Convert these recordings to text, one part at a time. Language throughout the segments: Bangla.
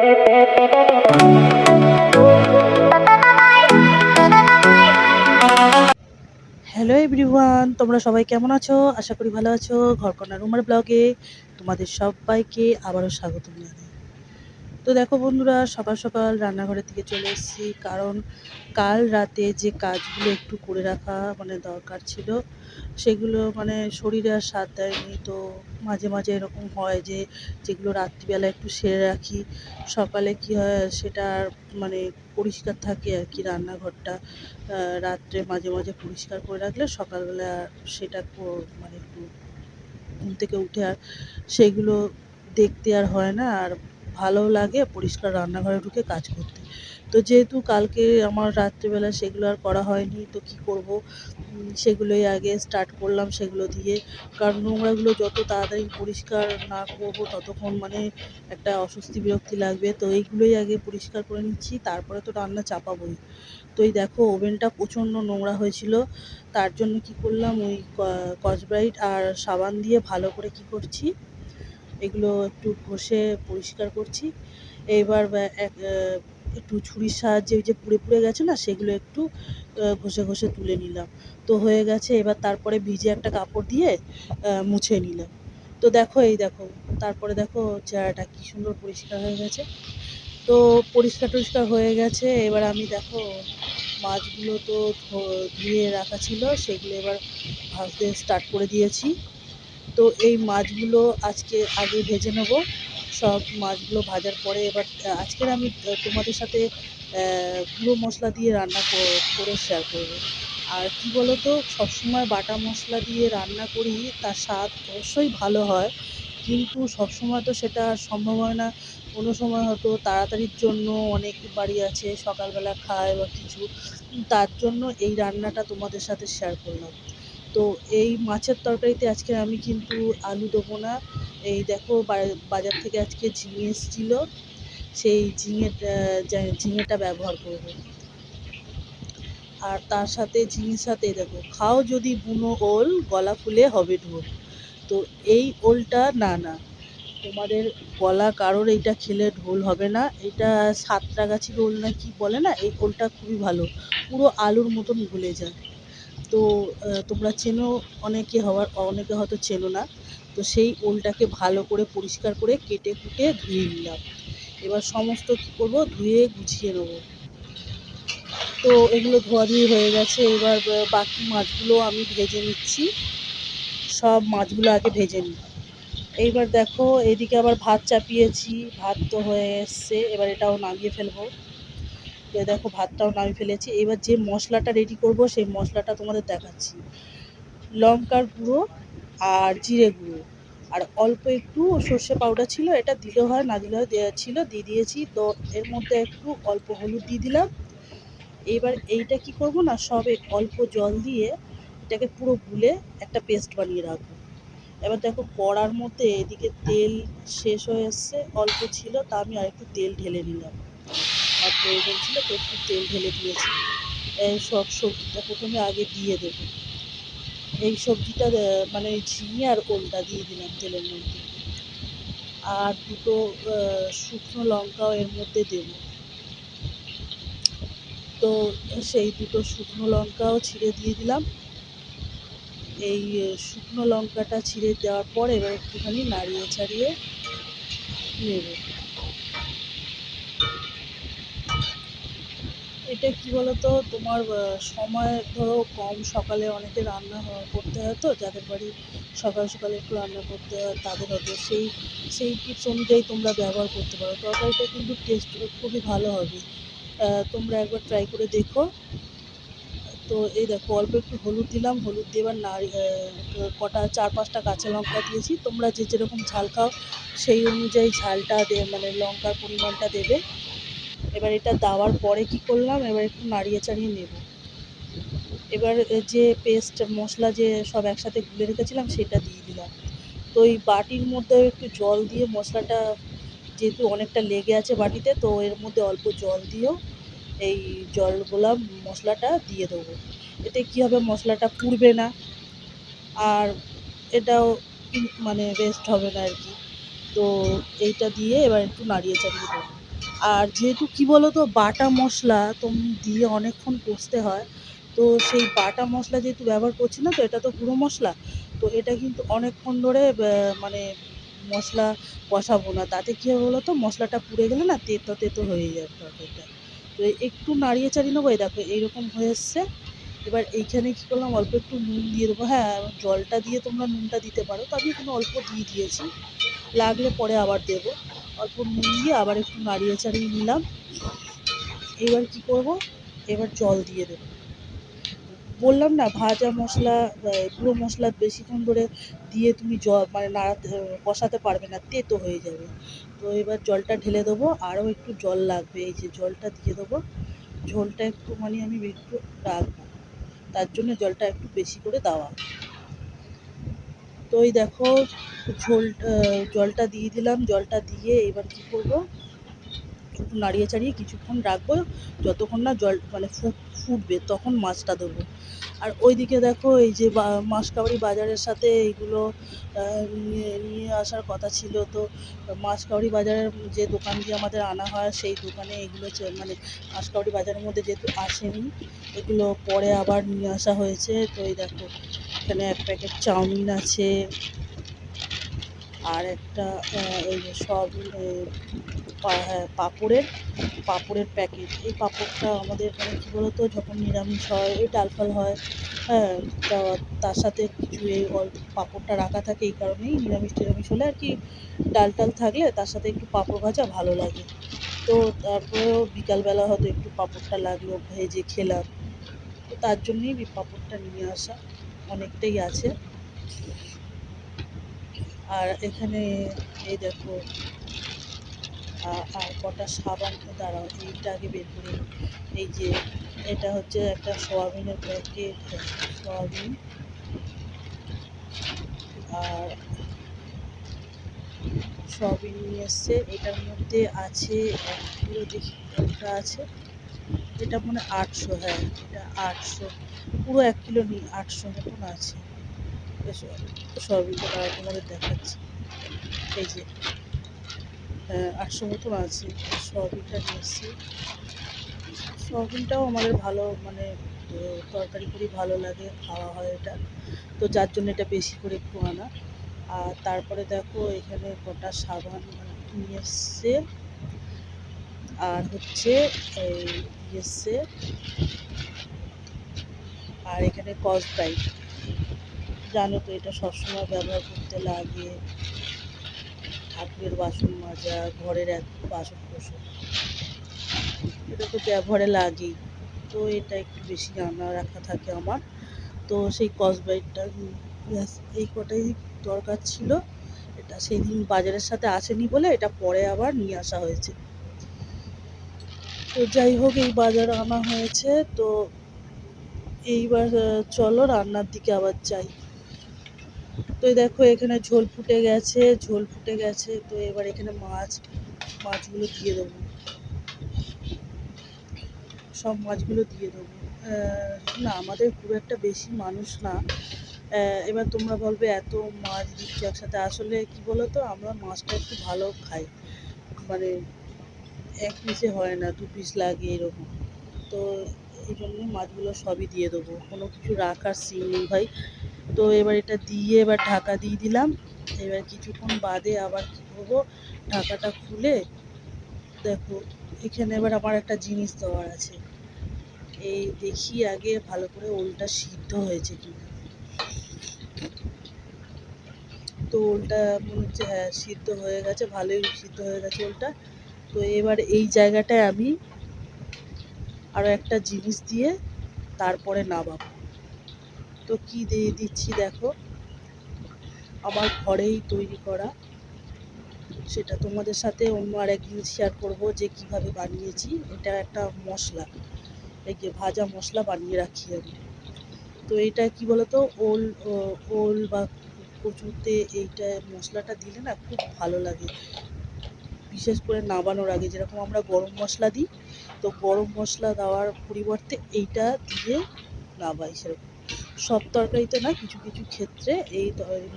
হ্যালো এভরিওয়ান, তোমরা সবাই কেমন আছো? আশা করি ভালো আছো। ঘরকন্যা রুমার ব্লগে তোমাদের সবাইকে আবারও স্বাগত জানাই। তো দেখো বন্ধুরা, সকাল সকাল রান্নাঘরের দিকে চলে এসেছি, কারণ কাল রাতে যে কাজগুলো একটু করে রাখা দরকার ছিল, সেগুলো শরীরে আর সাথ দেয়নি। তো মাঝে মাঝে এরকম হয় যে যেগুলো রাত্রিবেলা একটু সেরে রাখি, সকালে কি হয় সেটা আর পরিষ্কার থাকে আর কি। রান্নাঘরটা রাত্রে মাঝে মাঝে পরিষ্কার করে রাখলে সকালবেলা সেটা একটু ঘুম থেকে উঠে আর সেগুলো দেখতে আর হয় না, আর ভালো লাগে পরিষ্কার রান্নাঘরে ঢুকে কাজ করতে। তো যেহেতু কালকে আমার রাত্রিবেলা সেগুলো আর করা হয়নি, তো কি করব, সেগুলোই আগে স্টার্ট করলাম সেগুলো দিয়ে। কারণ নোংরাগুলো যত তাড়াতাড়ি পরিষ্কার না করব ততক্ষণ একটা অস্বস্তি বিরক্তি লাগবে। তো এইগুলোই আগে পরিষ্কার করে নিচ্ছি, তারপরে তো রান্না চাপাবোই। তো এই দেখো, ওভেনটা প্রচণ্ড নোংরা হয়েছিল, তার জন্য কি করলাম, ওই স্কচব্রাইট আর সাবান দিয়ে ভালো করে কি করছি, এগুলো একটু ঘষে পরিষ্কার করছি। এইবার একটু ছুরির সাহায্যে ওই যে পুড়ে পুড়ে গেছে না, সেগুলো একটু ঘষে ঘষে তুলে নিলাম। তো হয়ে গেছে। এবার তারপরে ভিজে একটা কাপড় দিয়ে মুছে নিলাম। তো দেখো, এই দেখো, তারপরে দেখো চেহারাটা কি সুন্দর পরিষ্কার হয়ে গেছে। তো পরিষ্কার টরিষ্কার হয়ে গেছে। এবার আমি দেখো, মাছগুলো তো ধুয়ে রাখা ছিল, সেগুলো এবার ভাজতে স্টার্ট করে দিয়েছি। তো এই মাছগুলো আজকে আগে ভেজে নেব। সব মাছগুলো ভাজার পরে এবার আজকের আমি তোমাদের সাথে গুঁড়ো মশলা দিয়ে রান্না করে শেয়ার করব। আর কি বলো তো, সবসময় বাটা মশলা দিয়ে রান্না করি, তার স্বাদ অবশ্যই ভালো হয়, কিন্তু সবসময় তো সেটা সম্ভব হয় না। কোনো সময় হয়তো তাড়াতাড়ির জন্য, অনেক বাড়ি আছে সকালবেলা খায় বা কিছু, তার জন্য এই রান্নাটা তোমাদের সাথে শেয়ার করলাম। তো এই মাছের তরকারিতে আজকে আমি কিন্তু আলু দেবো না। এই দেখো, বাজার থেকে আজকে ঝিঙে এসেছিলো, সেই ঝিঙেটা ব্যবহার করব। আর তার সাথে ঝিঙের সাথে দেখো, খাও যদি বুনো ওল, গলা ফুলে হবে ঢোল। তো এই ওলটা না, তোমাদের গলা কারোর এইটা খেলে ঢোল হবে না। এটা সাতটাগাছির ওল না কি বলে না, এই ওলটা খুবই ভালো, পুরো আলুর মতন গলে যায়। তো তোমরা চেনো, অনেকে হয়তো চেনো না। তো সেই ওলটাকে ভালো করে পরিষ্কার করে কেটে কুটে ধুয়ে নিলাম। এবার সমস্ত কী করবো, ধুয়ে গুছিয়ে নেবো। তো এগুলো ধোয়াধুয়ি হয়ে গেছে। এবার বাকি মাছগুলো আমি ভেজে নিচ্ছি। সব মাছগুলো আগে ভেজে নিই। এইবার দেখো, এদিকে আবার ভাত চাপিয়েছি, ভাত তো হয়ে এসছে, এবার এটাও নামিয়ে ফেলবো। দেখো, ভাতটাও নামিয়ে ফেলেছি। এবার যে মশলাটা রেডি করব, সেই মশলাটা তোমাদের দেখাচ্ছি। লঙ্কার গুঁড়ো আর জিরে গুঁড়ো আর অল্প একটু সর্ষে পাউডার ছিল, এটা দিলেও হয় না দিলেও ছিল, দিয়ে দিয়েছি। তো এর মধ্যে একটু অল্প হলুদ দিয়ে দিলাম। এবার এইটা কি করব না, সবে অল্প জল দিয়ে এটাকে পুরো গুলে একটা পেস্ট বানিয়ে রাখবো। এবার দেখো, কড়ার মধ্যে এদিকে তেল শেষ হয়ে এসছে, অল্প ছিল, তা আমি আরেকটু তেল ঢেলে নিলাম। আর প্রয়োজন ছিল তো একটু তেল ঢেলে দিয়েছি। এই সব সবজিটা প্রথমে আগে দিয়ে দেবো। এই সবজিটা ঝিঙে আর ওলটা দিয়ে দিলাম তেলের মধ্যে। আর দুটো শুকনো লঙ্কাও এর মধ্যে দেব। তো সেই দুটো শুকনো লঙ্কাও ছিঁড়ে দিয়ে দিলাম। এই শুকনো লঙ্কাটা ছিঁড়ে দেওয়ার পর এবার একটুখানি নাড়িয়ে ছাড়িয়ে নেব। এটা কি বলতো, তোমার সময় ধরো কম, সকালে অনেকে রান্না করতে হয়, তো যাদের বাড়ি সকাল সকালে একটু রান্না করতে হয় তাদের হয়তো সেই টিপস অনুযায়ী তোমরা ব্যবহার করতে পারো। তরকারিটা কিন্তু টেস্ট খুবই ভালো হবে, তোমরা একবার ট্রাই করে দেখো। তো এই দেখো, অল্প একটু হলুদ দিলাম, হলুদ দিয়ে এবার কটা 4-5টা কাঁচা লঙ্কা দিয়েছি। তোমরা যে যেরকম ঝাল খাও সেই অনুযায়ী ঝালটা লঙ্কার পরিমাণটা দেবে। এবার এটা দেওয়ার পরে কি করলাম, এবার একটু নাড়িয়ে চাড়িয়ে নেব। এবার যে পেস্ট মশলা যে সব একসাথে গুলে রেখেছিলাম সেটা দিয়ে দিলাম। তো এই বাটির মধ্যে একটু জল দিয়ে মশলাটা, যেহেতু অনেকটা লেগে আছে বাটিতে, তো এর মধ্যে অল্প জল দিয়েও এই জলগুলা মশলাটা দিয়ে দেবো। এতে কী হবে, মশলাটা পুড়বে না, আর এটাও ওয়েস্ট হবে না আর কি। তো এইটা দিয়ে এবার একটু নাড়িয়ে চাড়িয়ে দেবো। আর যেহেতু কি বলো তো বাটা মশলা দিয়ে অনেকক্ষণ কষতে হয়, তো সেই বাটা মশলা যেহেতু ব্যবহার করছি না, তো এটা তো গুঁড়ো মশলা, তো এটা কিন্তু অনেকক্ষণ ধরে মানে মশলা কষাবো না, তাতে কী হবে বলো তো, মশলাটা পুড়ে গেলে না তেতো তেতো হয়ে যাবে তরকারিটা। তো একটু নাড়িয়ে চাড়িয়ে নেবো, এই দেখো এইরকম হয়ে এসছে। এবার এইখানে কী করলাম, অল্প একটু নুন দিয়ে দেবো। হ্যাঁ, জলটা দিয়ে তোমরা নুনটা দিতে পারো, তো আমি এখানে অল্প দিয়ে দিয়েছি, লাগলে পরে আবার দেবো। অল্প নুন দিয়ে আবার একটু নাড়িয়ে চাড়িয়ে নিলাম। এবার কি করব, এবার জল দিয়ে দেবো। বললাম না, ভাজা মশলা গুঁড়ো মশলা বেশিক্ষণ ধরে দিয়ে তুমি জল মানে নাড়াতে কষাতে পারবে না, তেতো হয়ে যাবে। তো এবার জলটা ঢেলে দেবো, আরও একটু জল লাগবে, এই যে জলটা দিয়ে দেবো। ঝোলটা একটু মানে আমি একটু রাখবো, তার জন্য জলটা একটু বেশি করে দেওয়া। তো এই দেখো জলটা দিয়ে দিলাম, জলটা দিয়ে এবার কি করব, একটু নাড়িয়ে চাড়িয়ে কিছুক্ষণ রাখবো, যতক্ষণ না জল মানে ফুটবে, তখন মাছটা দেবো। আর ওইদিকে দেখো এই যে মাসকাবাড়ি বাজারের সাথে এইগুলো নিয়ে আসার কথা ছিল, তো মাসকাবাড়ি বাজারের যে দোকান দিয়ে আমাদের আনা হয়, সেই দোকানে এগুলো মানে মাসকাবাড়ি বাজারের মধ্যে যেহেতু আসেনি, এগুলো পরে আবার নিয়ে আসা হয়েছে। তো এই দেখো এখানে এক প্যাকেট চাউমিন আছে, আর একটা এই যে পাঁপড়ের প্যাকেট। এই পাঁপড়টা আমাদের মানে কী বলতো, যখন নিরামিষ হয়, এই ডাল ফাল হয়, হ্যাঁ, তার সাথে কিছু এই পাঁপড়টা রাখা থাকে, এই কারণেই নিরামিষ টিরামিষ হলে আর কি, ডাল টাল থাকলে তার সাথে একটু পাঁপড় ভাজা ভালো লাগে। তো তারপরেও বিকালবেলা হয়তো একটু পাঁপড়টা লাগলো, ভেজে খেলাম, তো তার জন্যই পাঁপড়টা নিয়ে আসা, অনেকটাই আছে। আর এখানে এই দেখো আর কটা সাবান, দাঁড়াও এইটা আগে বের করে। এই যে এটা হচ্ছে একটা সোয়াবিনের প্যাকেট, সোয়াবিন। আর সোয়াবিন নিয়ে এসছে, এটার মধ্যে আছে 1 কিলো, দেখি একটা আছে, এটা মনে 800, হ্যাঁ এটা 800, পুরো 1 কিলো নিই, 800 মতন আছে সোয়াবিনটা। দাঁড়াও তোমাদের দেখাচ্ছি, এই যে 800 মতন আছে সোয়াবিনটা নিয়ে এসছি। সোয়াবিনটাও আমাদের ভালো মানে তরকারি করি ভালো লাগে, খাওয়া হয় এটা, তো যার জন্য এটা বেশি করে একটু আনা। আর তারপরে দেখো এখানে কটা সাবান নিয়ে এসছে, আর হচ্ছে এই এসছে, আর এখানে কসব্রাইট, জানো তো এটা সবসময় ব্যবহার করতে লাগে, ঠাকুরের বাসন মাজা, ঘরের এক বাসন কোসন, এটা তো ব্যবহারে লাগেই। তো এটা একটু বেশি আনা রাখা থাকে আমার, তো সেই কসব্রাইটটা এই কটাই দরকার ছিল। এটা সেই দিন বাজারের সাথে আসেনি বলে এটা পরে আবার নিয়ে আসা হয়েছে। তো যাই হোক, এই বাজার আনা হয়েছে, তো এইবার চলো রান্নার দিকে আবার যাই। তো দেখো এখানে ঝোল ফুটে গেছে, তো এবার এখানে মাছগুলো দিয়ে দেবো, সব মাছগুলো দিয়ে দেবো। না, আমাদের খুব একটা বেশি মানুষ না। এবার তোমরা বলবে এত মাছ দিচ্ছ একসাথে, আসলে কি বলো তো, আমরা মাছটা একটু ভালো খাই, মানে 1 পিসে হয় না, 2 পিস লাগে এরকম। তো এই জন্যই মাছগুলো সবই দিয়ে দেবো, কোনো কিছু রাখার সিন নেই ভাই। তো এবার এটা দিয়ে এবার ঢাকা দিয়ে দিলাম। এবার কিছুক্ষণ বাদে আবার কী করবো, ঢাকাটা খুলে দেখো এখানে এবার আমার একটা জিনিস দেওয়ার আছে, এই দেখি আগে ভালো করে ওলটা সিদ্ধ হয়েছে কিনা। তো ওলটা মনে হচ্ছে হ্যাঁ সিদ্ধ হয়ে গেছে, ভালোই সিদ্ধ হয়ে গেছে ওলটা। তো এবার এই জায়গাটায় আমি আরও একটা জিনিস দিয়ে তারপরে নামাবো। তো কী দিয়ে দিচ্ছি দেখো, আমার ঘরেই তৈরি করা, সেটা তোমাদের সাথে অন্য আরেকদিন শেয়ার করব যে কিভাবে বানিয়েছি। এটা একটা মশলা, এই যে ভাজা মশলা বানিয়ে রাখি আমি। তো এটা কি বলতো, ওল বা কচুতে এইটা মশলাটা দিলে না খুব ভালো লাগে, বিশেষ করে নামানোর আগে, যেরকম আমরা গরম মশলা দিই, তো গরম মশলা দেওয়ার পরিবর্তে এইটা দিয়ে নামাই। সেরকম সব তরকারিতে না, কিছু কিছু ক্ষেত্রে এই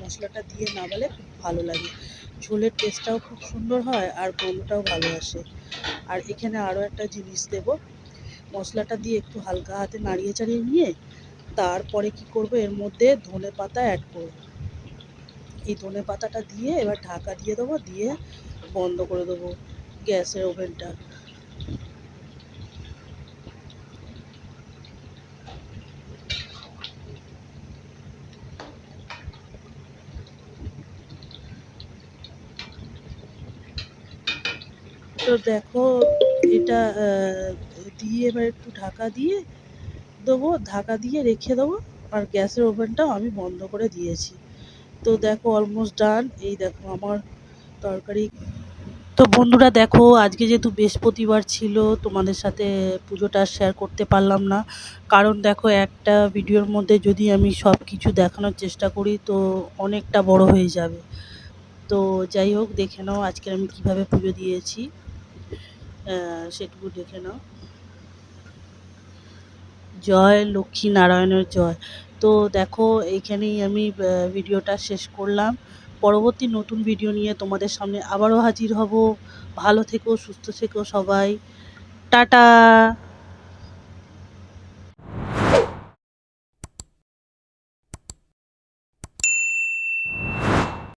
মশলাটা দিয়ে নামালে খুব ভালো লাগে। ঝোলের টেস্টটাও খুব সুন্দর হয় আর গন্ধটাও ভালো আসে। আর এখানে আরও একটা জিনিস দেব, মশলাটা দিয়ে একটু হালকা হাতে নাড়িয়ে চাড়িয়ে নিয়ে তারপরে কি করব, এর মধ্যে ধনে পাতা অ্যাড করব। এই ধনে পাতাটা দিয়ে এবার ঢাকা দিয়ে দেবো, দিয়ে বন্ধ করে দেবো গ্যাসের ওভেনটা। তো দেখো এটা দিয়ে এবার একটু ঢাকা দিয়ে দেবো, ঢাকা দিয়ে রেখে দেবো। আর গ্যাসের ওভেনটাও আমি বন্ধ করে দিয়েছি। তো দেখো অলমোস্ট ডান। এই দেখো আমার তরকারি। তো বন্ধুরা দেখো, আজকে যেহেতু বৃহস্পতিবার ছিল, তোমাদের সাথে পুজোটা শেয়ার করতে পারলাম না। কারণ দেখো, একটা ভিডিওর মধ্যে যদি আমি সব কিছু দেখানোর চেষ্টা করি তো অনেকটা বড় হয়ে যাবে। তো যাই হোক, দেখে নাও আজকে আমি কিভাবে পুজো দিয়েছি, সেটুকু দেখে নাও। জয় লক্ষ্মী নারায়ণের জয়। তো দেখো এইখানেই আমি ভিডিওটা শেষ করলাম। পরবর্তী নতুন ভিডিও নিয়ে তোমাদের সামনে আবারও হাজির হব। ভালো থেকো, সুস্থ থেকো সবাই। টাটা।